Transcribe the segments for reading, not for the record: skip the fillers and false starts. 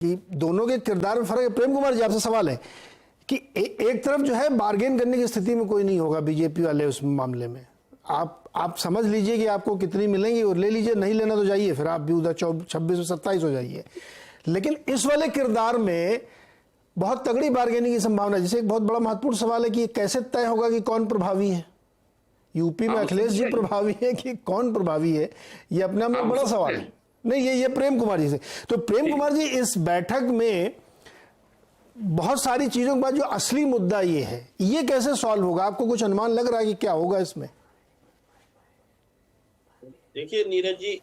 कि दोनों के किरदार में फर्क है। प्रेम कुमार जी, आपसे सवाल है कि एक तरफ जो है बार्गेन करने की स्थिति में कोई नहीं होगा बीजेपी वाले उस मामले में। आप समझ लीजिए कि आपको कितनी मिलेंगी और ले लीजिए, नहीं लेना तो जाइए, फिर आप भी उधर 26 और 27 हो जाइए। लेकिन इस वाले किरदार में बहुत तगड़ी बार्गेनिंग की संभावना है। जैसे एक बहुत बड़ा महत्वपूर्ण सवाल है कि कैसे तय होगा कि कौन प्रभावी है। यूपी में अखिलेश जी प्रभावी है कि कौन प्रभावी है, ये अपने आप में बड़ा सवाल है। नहीं, ये प्रेम कुमार जी से। तो प्रेम कुमार जी, इस बैठक में बहुत सारी चीजों के बाद जो असली मुद्दा ये है, ये कैसे सॉल्व होगा? आपको कुछ अनुमान लग रहा है कि क्या होगा इसमें? देखिए नीरज जी,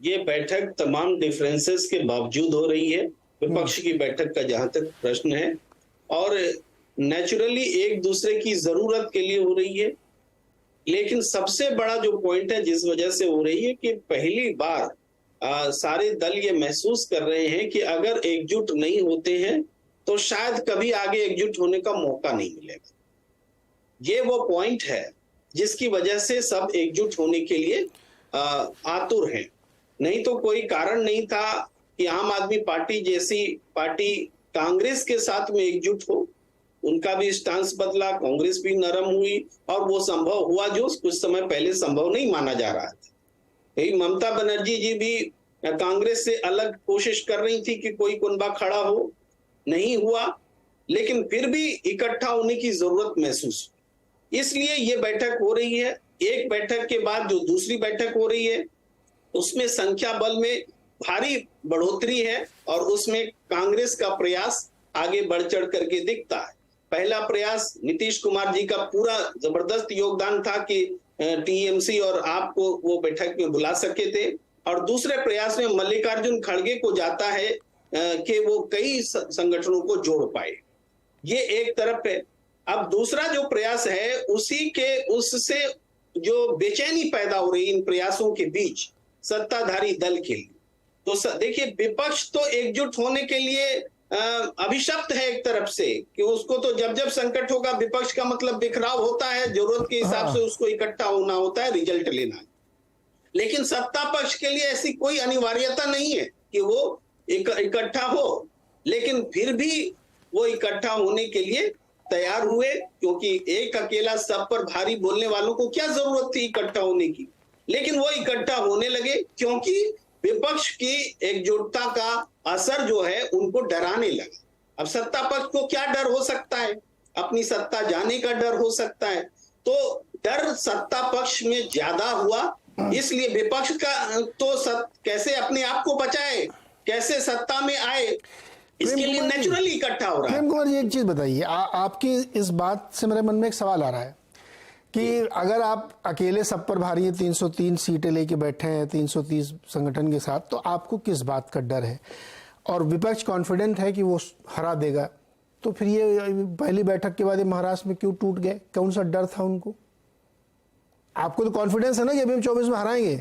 ये बैठक तमाम डिफरेंसेस के बावजूद हो रही है। विपक्ष की बैठक का जहां तक प्रश्न है, और नेचुरली एक दूसरे की जरूरत के लिए हो रही है। लेकिन सबसे बड़ा जो पॉइंट है जिस वजह से हो रही है कि पहली बार सारे दल ये महसूस कर रहे हैं कि अगर एकजुट नहीं होते हैं तो शायद कभी आगे एकजुट होने का मौका नहीं मिलेगा। ये वो पॉइंट है जिसकी वजह से सब एकजुट होने के लिए आतुर हैं। नहीं तो कोई कारण नहीं था कि आम आदमी पार्टी जैसी पार्टी कांग्रेस के साथ में एकजुट हो। उनका भी स्टांस बदला, कांग्रेस भी नरम हुई, और वो संभव हुआ जो कुछ समय पहले संभव नहीं माना जा रहा था। यही ममता बनर्जी जी भी कांग्रेस से अलग कोशिश कर रही थी कि कोई कुनबा खड़ा हो, नहीं हुआ, लेकिन फिर भी इकट्ठा होने की जरूरत महसूस हुई। इसलिए ये बैठक हो रही है। एक बैठक के बाद जो दूसरी बैठक हो रही है उसमें संख्या बल में भारी बढ़ोतरी है, और उसमें कांग्रेस का प्रयास आगे बढ़ चढ़ करके दिखता है। पहला प्रयास नीतीश कुमार जी का पूरा जबरदस्त योगदान था कि टीएमसी और आपको वो बैठक में बुला सके थे, और दूसरे प्रयास में मल्लिकार्जुन खड़गे को जाता है कि वो कई संगठनों को जोड़ पाए। ये एक तरफ है। अब दूसरा जो प्रयास है उससे जो बेचैनी पैदा हो रही इन प्रयासों के बीच सत्ताधारी दल के लिए, तो देखिए विपक्ष तो एकजुट होने के लिए अभिशप्त है एक तरफ से, कि उसको तो जब जब संकट होगा विपक्ष का मतलब बिखराव होता है, जरूरत के हिसाब से उसको इकट्ठा होना होता है, रिजल्ट लेना है। लेकिन सत्ता पक्ष के लिए ऐसी कोई अनिवार्यता नहीं है कि वो इकट्ठा हो, लेकिन फिर भी वो इकट्ठा होने के लिए तैयार हुए, क्योंकि एक अकेला सब पर भारी बोलने वालों को क्या जरूरत थी इकट्ठा होने की। लेकिन वो इकट्ठा होने लगे क्योंकि विपक्ष की एकजुटता का असर जो है उनको डराने लगा। अब सत्ता पक्ष को क्या डर हो सकता है? अपनी सत्ता जाने का डर हो सकता है। तो डर सत्ता पक्ष में ज्यादा हुआ, इसलिए विपक्ष का तो कैसे अपने आप को बचाए, कैसे सत्ता में आए, इसके लिए नेचुरली इकट्ठा हो रहा है। प्रेम कुमार जी, एक चीज बताइए, आपकी इस बात से मेरे मन में एक सवाल आ रहा है कि अगर आप अकेले सब पर भारी 303 सीटें लेके बैठे हैं 330 संगठन के साथ, तो आपको किस बात का डर है? और विपक्ष कॉन्फिडेंट है कि वो हरा देगा, तो फिर ये पहली बैठक के बाद ये महाराष्ट्र में क्यों टूट गए? कौन सा डर था उनको? आपको तो कॉन्फिडेंस है ना कि अभी हम 24 में हराएंगे,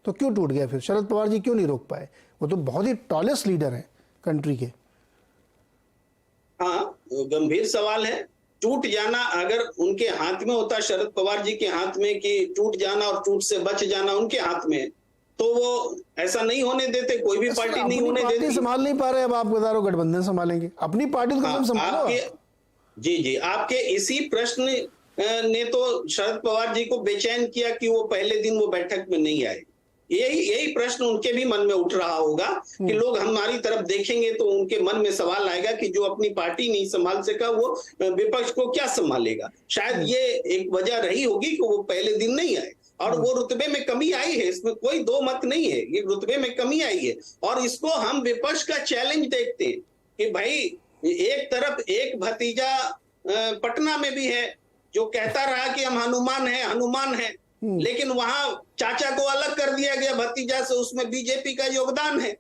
तो क्यों टूट गए? फिर शरद पवार जी क्यों नहीं रोक पाए? वो तो बहुत ही टॉलेस्ट लीडर है कंट्री के। हाँ, गंभीर सवाल है। टूट जाना अगर उनके हाथ में होता, शरद पवार जी के हाथ में, कि टूट जाना और टूट से बच जाना उनके हाथ में, तो वो ऐसा नहीं होने देते, कोई भी पार्टी नहीं होने देती। संभाल नहीं पा रहे, अब आप बता गठबंधन संभालेंगे, अपनी पार्टी को संभालो। जी, आपके इसी प्रश्न ने तो शरद पवार जी को बेचैन किया कि वो पहले दिन वो बैठक में नहीं आए। यही प्रश्न उनके भी मन में उठ रहा होगा कि लोग हमारी तरफ देखेंगे तो उनके मन में सवाल आएगा कि जो अपनी पार्टी नहीं संभाल सका वो विपक्ष को क्या संभालेगा। शायद ये एक वजह रही होगी कि वो पहले दिन नहीं आए, और वो रुतबे में कमी आई है, इसमें कोई दो मत नहीं है, ये रुतबे में कमी आई है। और इसको हम विपक्ष का चैलेंज देखते हैं कि भाई एक तरफ एक भतीजा पटना में भी है जो कहता रहा कि हम हनुमान है, लेकिन वहां चाचा को अलग कर दिया गया भतीजा से, उसमें बीजेपी का योगदान है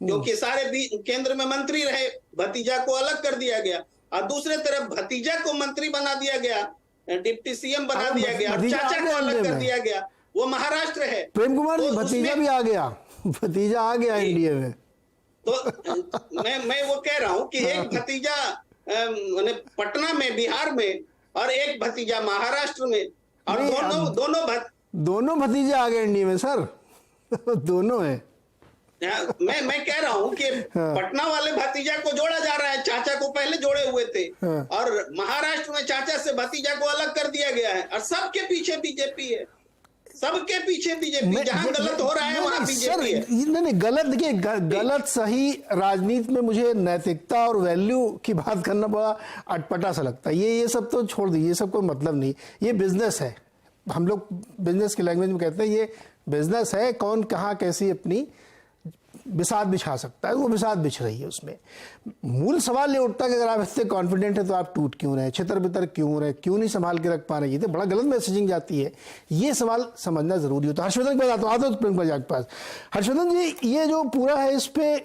क्योंकि सारे केंद्र में मंत्री रहे, भतीजा को अलग कर दिया गया। और दूसरे तरफ भतीजा को मंत्री बना दिया गया, डिप्टी सीएम बना दिया गया, और चाचा को अलग कर दिया गया, वो महाराष्ट्र है। प्रेम कुमार जी, भतीजा भी आ गया, भतीजा आ गया एनडीए में। तो मैं वो कह रहा हूं कि एक भतीजा पटना में बिहार में, और एक भतीजा महाराष्ट्र में, और दोनों भतीजे आ गए एनडीए में सर। दोनों है। मैं कह रहा हूं कि पटना वाले भतीजा को जोड़ा जा रहा है, चाचा को पहले जोड़े हुए थे, और महाराष्ट्र में चाचा से भतीजा को अलग कर दिया गया है, और सबके पीछे बीजेपी है, सबके पीछे बीजेपी। जहां गलत हो रहा है वहां बीजेपी है। नहीं गलत, देखिए गलत सही राजनीति में मुझे नैतिकता और वैल्यू की बात करना बड़ा अटपटा सा लगता है। ये सब तो छोड़ दीजिए, ये सब कोई मतलब नहीं। ये बिजनेस है, हम लोग बिजनेस की लैंग्वेज में कहते हैं ये बिजनेस है। कौन कहाँ कैसी अपनी बिसात बिछा सकता है, वो बिसात बिछ रही है उसमें। मूल सवाल ये उठता है कि अगर आप इतने कॉन्फिडेंट है तो आप टूट क्यों रहे, छितर बितर क्यों रहे, क्यों नहीं संभाल के रख पा रहे। ये तो बड़ा गलत मैसेजिंग जाती है, ये सवाल समझना जरूरी होता है। हर्षवर्धन के पास आता हूं प्रियंका बजाज के पास। हर्षवर्धन जी, ये जो पूरा है, इस पे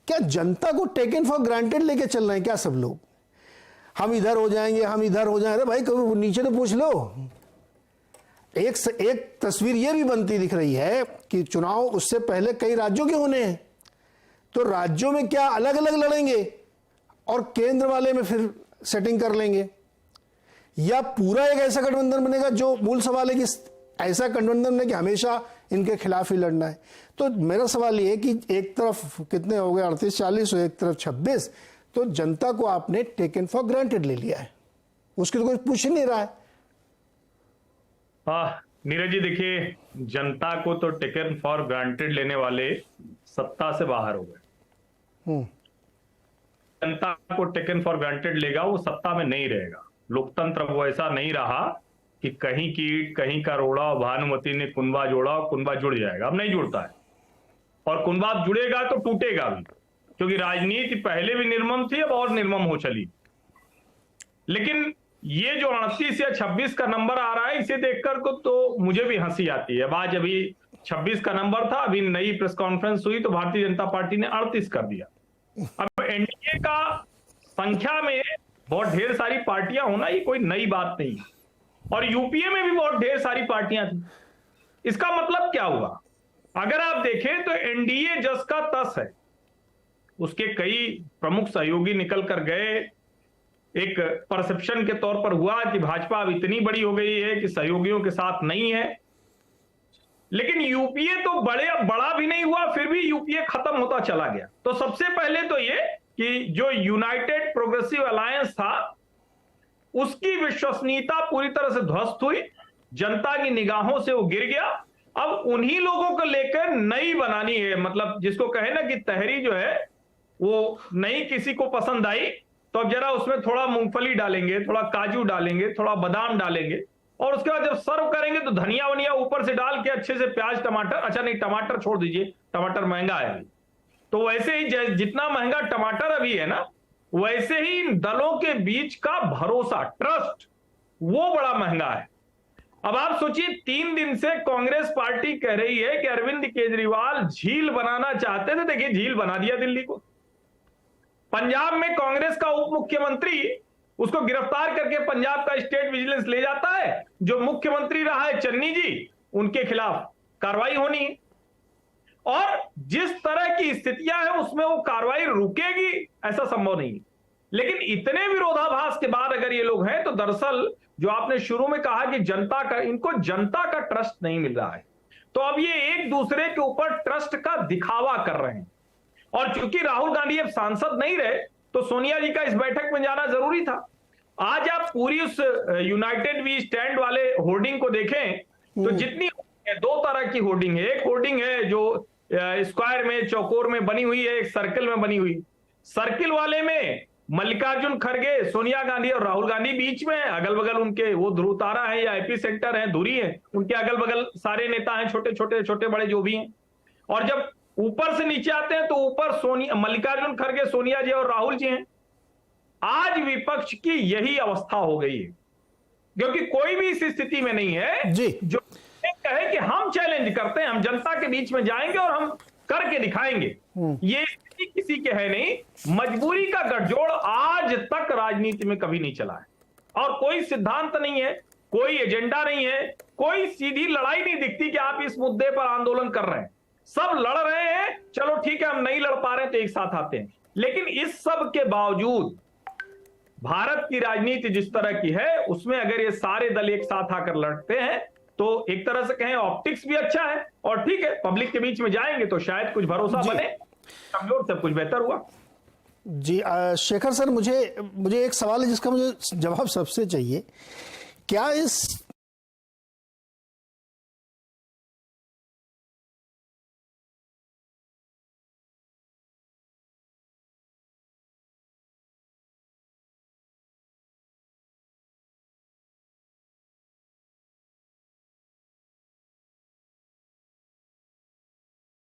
क्या जनता को टेकन फॉर ग्रांटेड लेके चल रहे हैं क्या सब लोग? हम इधर हो जाएंगे, हम इधर हो जाएंगे। अरे भाई कभी नीचे तो पूछ लो। एक तस्वीर ये भी बनती दिख रही है कि चुनाव उससे पहले कई राज्यों के होने हैं, तो राज्यों में क्या अलग अलग लड़ेंगे और केंद्र वाले में फिर सेटिंग कर लेंगे, या पूरा एक ऐसा गठबंधन बनेगा जो मूल सवाल है कि ऐसा गठबंधन है कि हमेशा इनके खिलाफ ही लड़ना है। तो मेरा सवाल ये है कि एक तरफ कितने हो गए 38-40 और एक तरफ 26, तो जनता को आपने टेकन फॉर ग्रांटेड ले लिया है, उसकी तो कोई पूछ ही नहीं रहा है। नीरज जी, देखिए, जनता को तो टेकन फॉर ग्रांटेड लेने वाले सत्ता से बाहर हो गए। जनता को टेकन फॉर ग्रांटेड लेगा वो सत्ता में नहीं रहेगा। लोकतंत्र वो ऐसा नहीं रहा कि कहीं कीट कहीं का रोड़ा, भानुमति ने कुंबा जोड़ा और कुंबा जुड़ जाएगा। अब नहीं जुड़ता है, और कुंबा जुड़ेगा तो टूटेगा भी, क्योंकि राजनीति पहले भी निर्मम थी, अब और निर्मम हो चली। लेकिन ये जो 38 या 26 का नंबर आ रहा है, इसे देखकर को तो मुझे भी हंसी आती है। अब आज अभी 26 का नंबर था, अभी नई प्रेस कॉन्फ्रेंस हुई तो भारतीय जनता पार्टी ने 38 कर दिया। अब एनडीए का संख्या में बहुत ढेर सारी पार्टियां होना ये कोई नई बात नहीं, और यूपीए में भी बहुत ढेर सारी पार्टियां थी। इसका मतलब क्या हुआ? अगर आप देखें तो एनडीए जस का तस है, उसके कई प्रमुख सहयोगी निकल कर गए। एक परसेप्शन के तौर पर हुआ कि भाजपा अब इतनी बड़ी हो गई है कि सहयोगियों के साथ नहीं है, लेकिन यूपीए तो बड़ा भी नहीं हुआ, फिर भी यूपीए खत्म होता चला गया। तो सबसे पहले तो ये कि जो यूनाइटेड प्रोग्रेसिव अलायंस था, उसकी विश्वसनीयता पूरी तरह से ध्वस्त हुई, जनता की निगाहों से वो गिर गया। अब उन्हीं लोगों को लेकर नई बनानी है, मतलब जिसको कहे ना कि तहरी जो है वो नई किसी को पसंद आई तो अब जरा उसमें थोड़ा मूंगफली डालेंगे, थोड़ा काजू डालेंगे, थोड़ा बादाम डालेंगे, और उसके बाद जब सर्व करेंगे तो धनिया वनिया ऊपर से डाल के अच्छे से प्याज टमाटर, अच्छा नहीं टमाटर छोड़ दीजिए, टमाटर महंगा है अभी, तो वैसे ही जितना महंगा टमाटर अभी है ना, वैसे ही इन दलों के बीच का भरोसा, ट्रस्ट, वो बड़ा महंगा है। अब आप सोचिए, 3 दिन से कांग्रेस पार्टी कह रही है कि अरविंद केजरीवाल झील बनाना चाहते थे, देखिए झील बना दिया दिल्ली को। पंजाब में कांग्रेस का उप मुख्यमंत्री, उसको गिरफ्तार करके पंजाब का स्टेट विजिलेंस ले जाता है, जो मुख्यमंत्री रहा है चन्नी जी, उनके खिलाफ कार्रवाई होनी है। और जिस तरह की स्थितियां हैं उसमें वो कार्रवाई रुकेगी ऐसा संभव नहीं। लेकिन इतने विरोधाभास के बाद अगर ये लोग हैं, तो दरअसल जो आपने शुरू में कहा कि इनको जनता का ट्रस्ट नहीं मिल रहा है, तो अब ये एक दूसरे के ऊपर ट्रस्ट का दिखावा कर रहे हैं। और चूंकि राहुल गांधी अब सांसद नहीं रहे, तो सोनिया जी का इस बैठक में जाना जरूरी था। आज आप पूरी उस यूनाइटेड वी स्टैंड वाले होर्डिंग को देखें तो जितनी 2 तरह की होर्डिंग है। एक होर्डिंग है जो स्क्वायर में, चौकोर में बनी हुई है, एक सर्किल में बनी हुई। सर्किल वाले में मल्लिकार्जुन खड़गे, सोनिया गांधी और राहुल गांधी बीच में, अगल बगल उनके वो ध्रुव तारा है या एपी सेंटर है, धुरी है, उनके अगल बगल सारे नेता हैं, छोटे बड़े जो भी हैं। और जब ऊपर से नीचे आते हैं तो ऊपर मल्लिकार्जुन खड़गे, सोनिया जी और राहुल जी हैं। आज विपक्ष की यही अवस्था हो गई है, क्योंकि कोई भी इस स्थिति में नहीं है जी जो कहे कि हम चैलेंज करते हैं, हम जनता के बीच में जाएंगे और हम करके दिखाएंगे। ये स्थिति किसी के है नहीं। मजबूरी का गठजोड़ आज तक राजनीति में कभी नहीं चला है, और कोई सिद्धांत नहीं है, कोई एजेंडा नहीं है, कोई सीधी लड़ाई नहीं दिखती कि आप इस मुद्दे पर आंदोलन कर रहे हैं। सब लड़ रहे हैं, चलो ठीक है हम नहीं लड़ पा रहे तो एक साथ आते हैं। लेकिन इस सब के बावजूद भारत की राजनीति जिस तरह की है, उसमें अगर ये सारे दल एक साथ आकर लड़ते हैं तो एक तरह से कहें ऑप्टिक्स भी अच्छा है, और ठीक है पब्लिक के बीच में जाएंगे तो शायद कुछ भरोसा बने, कमजोर सब कुछ बेहतर हुआ। जी शेखर सर, मुझे एक सवाल है जिसका मुझे जवाब सबसे चाहिए। क्या इस